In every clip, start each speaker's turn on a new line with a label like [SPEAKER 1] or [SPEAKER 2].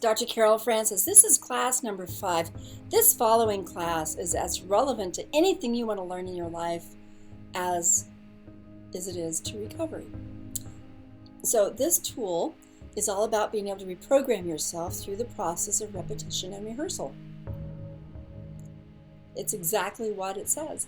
[SPEAKER 1] Dr. Carol Francis. This is class number 5. This following class is as relevant to anything you want to learn in your life as it is to recovery. So this tool is all about being able to reprogram yourself through the process of repetition and rehearsal. It's exactly what it says.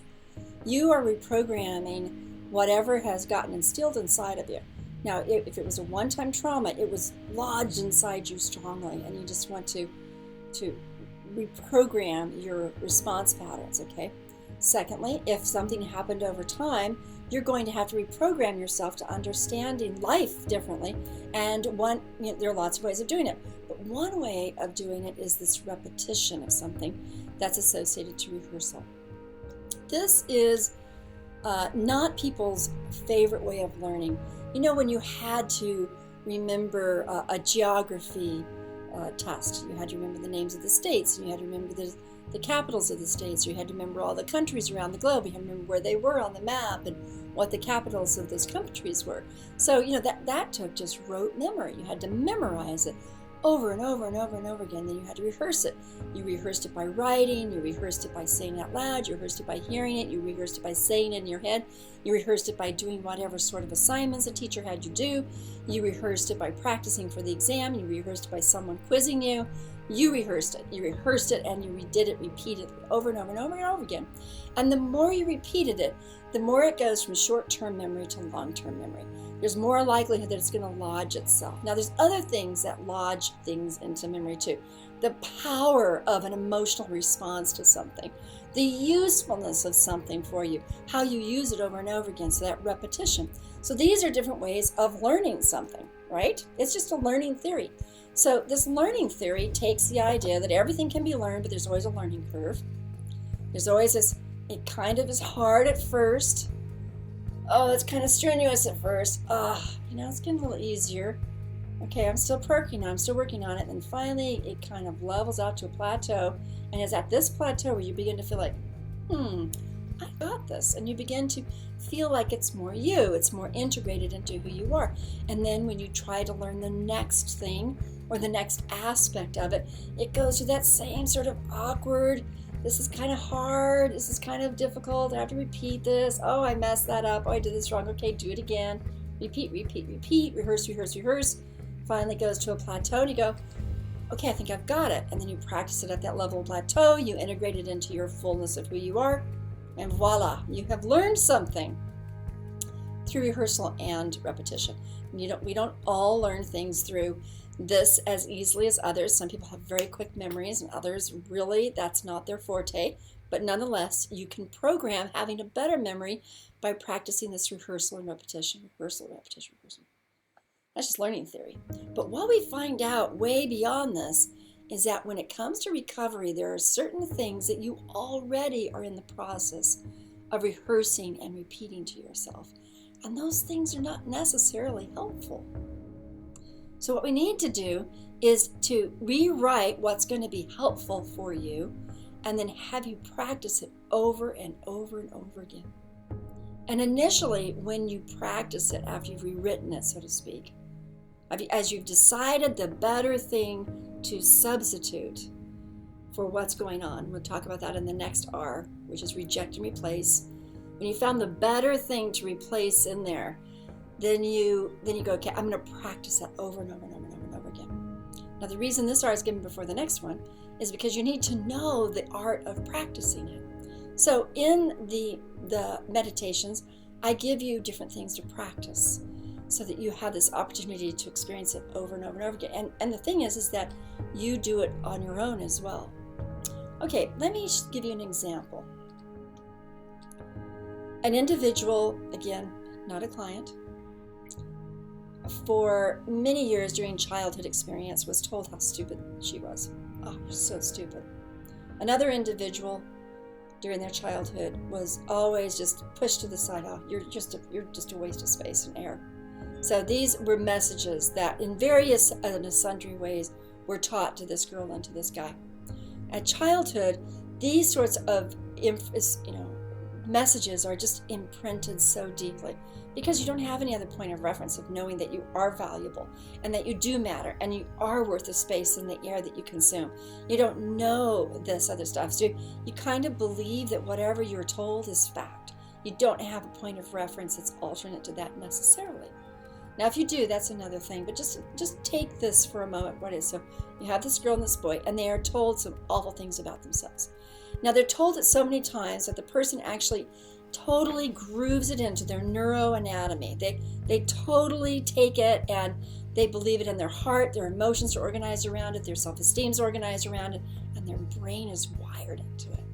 [SPEAKER 1] You are reprogramming whatever has gotten instilled inside of you. Now, if it was a one-time trauma, it was lodged inside you strongly, and you just want to reprogram your response patterns, okay? Secondly, if something happened over time, you're going to have to reprogram yourself to understanding life differently, and there are lots of ways of doing it, but one way of doing it is this repetition of something that's associated to rehearsal. This is not people's favorite way of learning. You know, when you had to remember a geography test, you had to remember the names of the states, and you had to remember the capitals of the states, or you had to remember all the countries around the globe, you had to remember where they were on the map and what the capitals of those countries were. So, you know, that took just rote memory. You had to memorize it over and over and over and over again. Then you had to rehearse it. You rehearsed it by writing, you rehearsed it by saying it out loud, you rehearsed it by hearing it, you rehearsed it by saying it in your head, you rehearsed it by doing whatever sort of assignments a teacher had you do, you rehearsed it by practicing for the exam, you rehearsed it by someone quizzing you, you rehearsed it, and you redid it repeatedly over and over and over and over again. And the more you repeated it, the more it goes from short-term memory to long-term memory. There's more likelihood that it's going to lodge itself. Now, there's other things that lodge things into memory too. The power of an emotional response to something, the usefulness of something for you, how you use it over and over again, so that repetition. So these are different ways of learning something, right? It's just a learning theory. So this learning theory takes the idea that everything can be learned, but there's always a learning curve. There's always this, it kind of is hard at first. Oh, it's kind of strenuous at first. It's getting a little easier. Okay, I'm still working on it. And finally, it kind of levels out to a plateau. And it's at this plateau where you begin to feel like, I got this. And you begin to feel like it's more you. It's more integrated into who you are. And then when you try to learn the next thing or the next aspect of it, it goes to that same sort of awkward, this is kind of hard, this is kind of difficult, I have to repeat this, oh, I messed that up, oh, I did this wrong, okay, do it again, repeat, rehearse, finally goes to a plateau, and you go, okay, I think I've got it, and then you practice it at that level of plateau, you integrate it into your fullness of who you are, and voila, you have learned something through rehearsal and repetition. We don't all learn things through this as easily as others. Some people have very quick memories, and others really, that's not their forte. But nonetheless, you can program having a better memory by practicing this rehearsal and repetition. Rehearsal. That's just learning theory. But what we find out way beyond this is that when it comes to recovery, there are certain things that you already are in the process of rehearsing and repeating to yourself. And those things are not necessarily helpful. So what we need to do is to rewrite what's going to be helpful for you, and then have you practice it over and over and over again. And initially, when you practice it, after you've rewritten it, so to speak, as you've decided the better thing to substitute for what's going on, we'll talk about that in the next R, which is reject and replace. When you found the better thing to replace in there, then you go, okay, I'm going to practice that over and over and over and over and over again. Now, the reason this art is given before the next one is because you need to know the art of practicing it. So in the meditations, I give you different things to practice so that you have this opportunity to experience it over and over and over again. And the thing is that you do it on your own as well. Okay, let me give you an example. An individual, again, not a client, for many years during childhood experience was told how stupid she was. Oh, so stupid. Another individual during their childhood was always just pushed to the side. Oh, you're just a waste of space and air. So these were messages that in various and sundry ways were taught to this girl and to this guy. At childhood, these sorts of messages are just imprinted so deeply. because you don't have any other point of reference of knowing that you are valuable and that you do matter and you are worth the space and the air that you consume. You don't know this other stuff. So you kind of believe that whatever you're told is fact. You don't have a point of reference that's alternate to that necessarily. Now, if you do, that's another thing, but just take this for a moment. What is? So you have this girl and this boy, and they are told some awful things about themselves. Now, they're told it so many times that the person actually totally grooves it into their neuroanatomy. They totally take it and they believe it in their heart. Their emotions are organized around it. Their self-esteem is organized around it, and their brain is wired into it.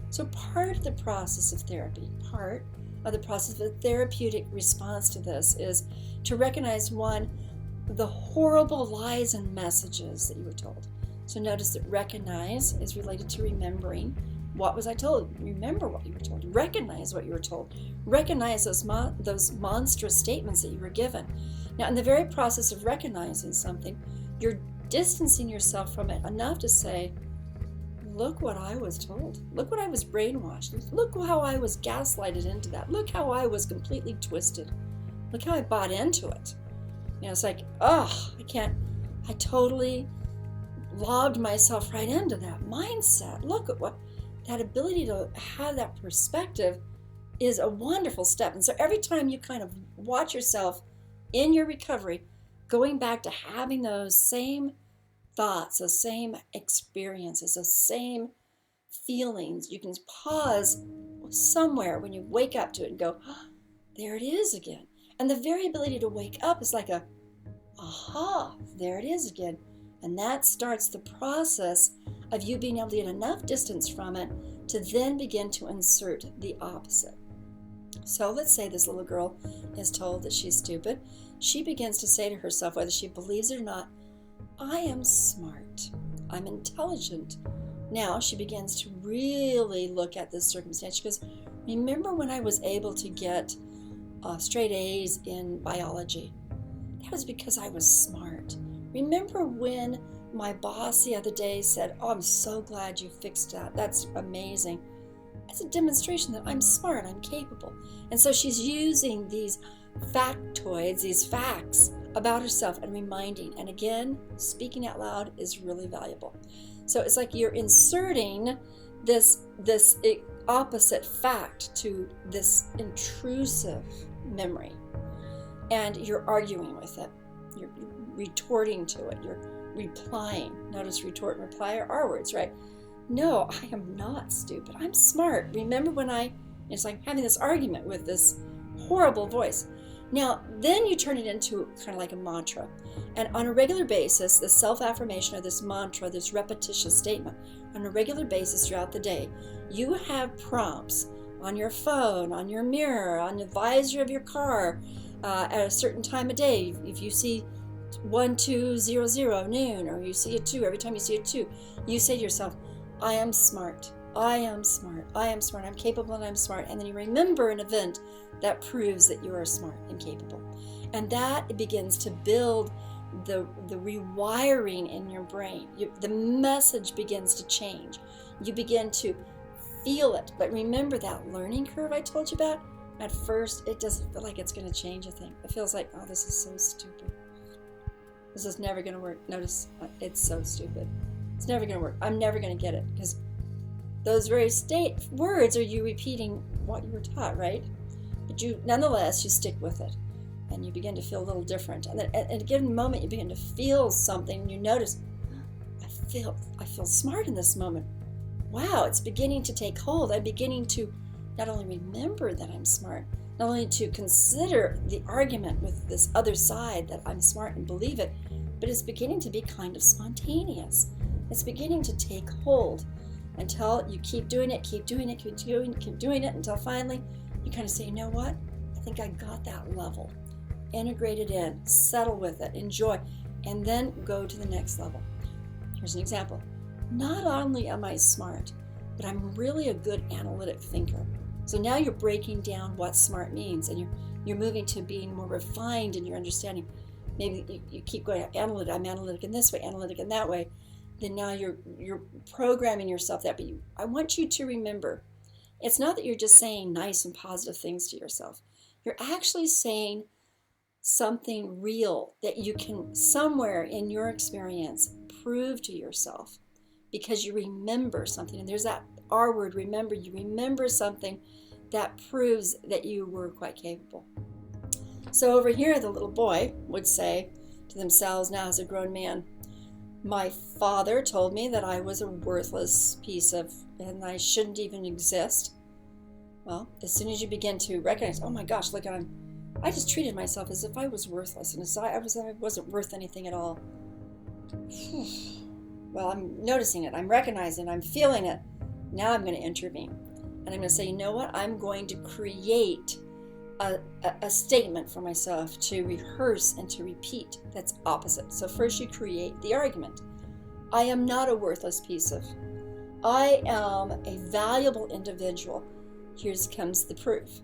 [SPEAKER 1] So part of the process of therapy, part of the process of a therapeutic response to this is to recognize, one, the horrible lies and messages that you were told. So notice that recognize is related to remembering. What was I told? Remember what you were told. Recognize what you were told. Recognize those monstrous statements that you were given. Now, in the very process of recognizing something, you're distancing yourself from it enough to say, look what I was told. Look what I was brainwashed. Look how I was gaslighted into that. Look how I was completely twisted. Look how I bought into it. It's like, I totally lobbed myself right into that mindset. Look at what that ability to have that perspective is a wonderful step. And so every time you kind of watch yourself in your recovery, going back to having those same thoughts, those same experiences, those same feelings, you can pause somewhere when you wake up to it and go, there it is again. And the very ability to wake up is like there it is again. And that starts the process of you being able to get enough distance from it to then begin to insert the opposite. So let's say this little girl is told that she's stupid. She begins to say to herself, whether she believes it or not, I am smart. I'm intelligent. Now she begins to really look at this circumstance. She goes, remember when I was able to get straight A's in biology? That was because I was smart. Remember when my boss the other day said, I'm so glad you fixed that. That's amazing. It's a demonstration that I'm smart, I'm capable. And so she's using these factoids, these facts about herself and reminding. And again, speaking out loud is really valuable. So it's like you're inserting this opposite fact to this intrusive memory. And you're arguing with it. You're retorting to it. You're replying. Notice retort and reply are R words, right? No, I am not stupid. I'm smart. Remember when it's like having this argument with this horrible voice. Now, then you turn it into kind of like a mantra. And on a regular basis, the self-affirmation or this mantra, this repetitious statement, on a regular basis throughout the day, you have prompts on your phone, on your mirror, on the visor of your car, at a certain time of day. If you see 1200 noon, or you see a 2, every time you see a 2, you say to yourself, I am smart, I am smart, I am smart, I'm capable and I'm smart. And then you remember an event that proves that you are smart and capable. And that begins to build the rewiring in your brain. The message begins to change. You begin to feel it. But remember that learning curve I told you about? At first, it doesn't feel like it's going to change a thing. It feels like, this is so stupid. This is never going to work. Notice, it's so stupid. It's never going to work. I'm never going to get it. Because those very words are you repeating what you were taught, right? But nonetheless, you stick with it. And you begin to feel a little different. And then at a given moment, you begin to feel something. And you notice, I feel smart in this moment. Wow, it's beginning to take hold. I'm beginning to not only remember that I'm smart, not only to consider the argument with this other side that I'm smart and believe it, but it's beginning to be kind of spontaneous. It's beginning to take hold until you keep doing it, keep doing it, keep doing it, until finally you kind of say, you know what? I think I got that level. Integrate it in, settle with it, enjoy, and then go to the next level. Here's an example. Not only am I smart, but I'm really a good analytic thinker. So now you're breaking down what smart means, and you're moving to being more refined in your understanding. Maybe you keep going, analytic, I'm analytic in this way, analytic in that way. Then now you're programming yourself that. But I want you to remember, it's not that you're just saying nice and positive things to yourself. You're actually saying something real that you can, somewhere in your experience, prove to yourself because you remember something. And there's that R word, remember. You remember something that proves that you were quite capable. So over here, the little boy would say to themselves now as a grown man, my father told me that I was a worthless piece of, and I shouldn't even exist. Well, as soon as you begin to recognize, oh my gosh, look, I just treated myself as if I was worthless and as I wasn't worth anything at all. Well, I'm noticing it, I'm recognizing it, I'm feeling it. Now I'm going to intervene. And I'm going to say, you know what? I'm going to create a statement for myself to rehearse and to repeat that's opposite. So first you create the argument. I am not a worthless piece of. I am a valuable individual. Here comes the proof.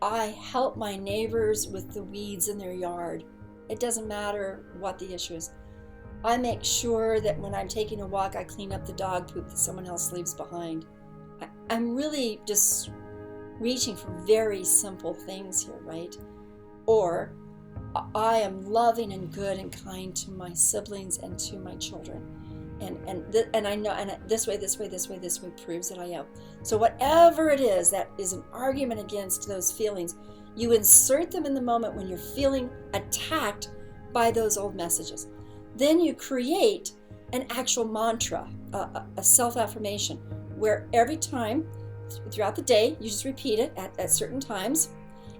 [SPEAKER 1] I help my neighbors with the weeds in their yard. It doesn't matter what the issue is. I make sure that when I'm taking a walk, I clean up the dog poop that someone else leaves behind. I'm really just reaching for very simple things here, right? Or I am loving and good and kind to my siblings and to my children. And I know, and this way proves that I am. So whatever it is that is an argument against those feelings, you insert them in the moment when you're feeling attacked by those old messages. Then you create an actual mantra, a self-affirmation, where every time throughout the day, you just repeat it at certain times.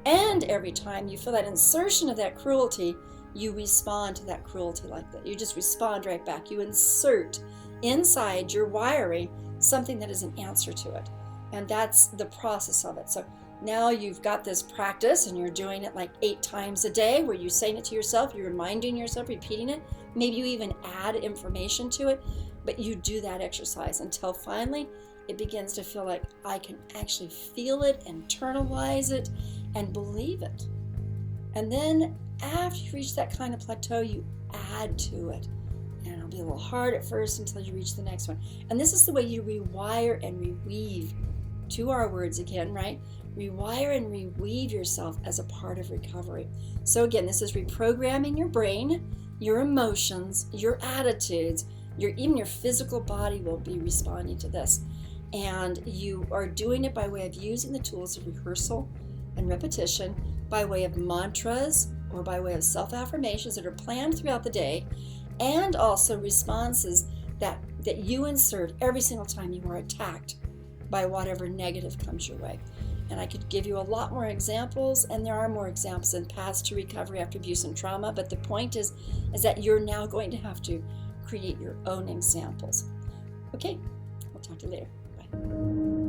[SPEAKER 1] And every time you feel that insertion of that cruelty, you respond to that cruelty like that. You just respond right back. You insert inside your wiring something that is an answer to it. And that's the process of it. So now you've got this practice and you're doing it like 8 times a day where you're saying it to yourself, you're reminding yourself, repeating it. Maybe you even add information to it, but you do that exercise until finally it begins to feel like I can actually feel it, internalize it, and believe it. And then after you reach that kind of plateau, you add to it. And it'll be a little hard at first until you reach the next one. And this is the way you rewire and reweave, 2 R words again, right? Rewire and reweave yourself as a part of recovery. So again, this is reprogramming your brain, your emotions, your attitudes, even your physical body will be responding to this. And you are doing it by way of using the tools of rehearsal and repetition, by way of mantras or by way of self-affirmations that are planned throughout the day, and also responses that you insert every single time you are attacked by whatever negative comes your way. And I could give you a lot more examples, and there are more examples in Paths to Recovery After Abuse and Trauma, but the point is that you're now going to have to create your own examples. Okay, I'll talk to you later. Bye.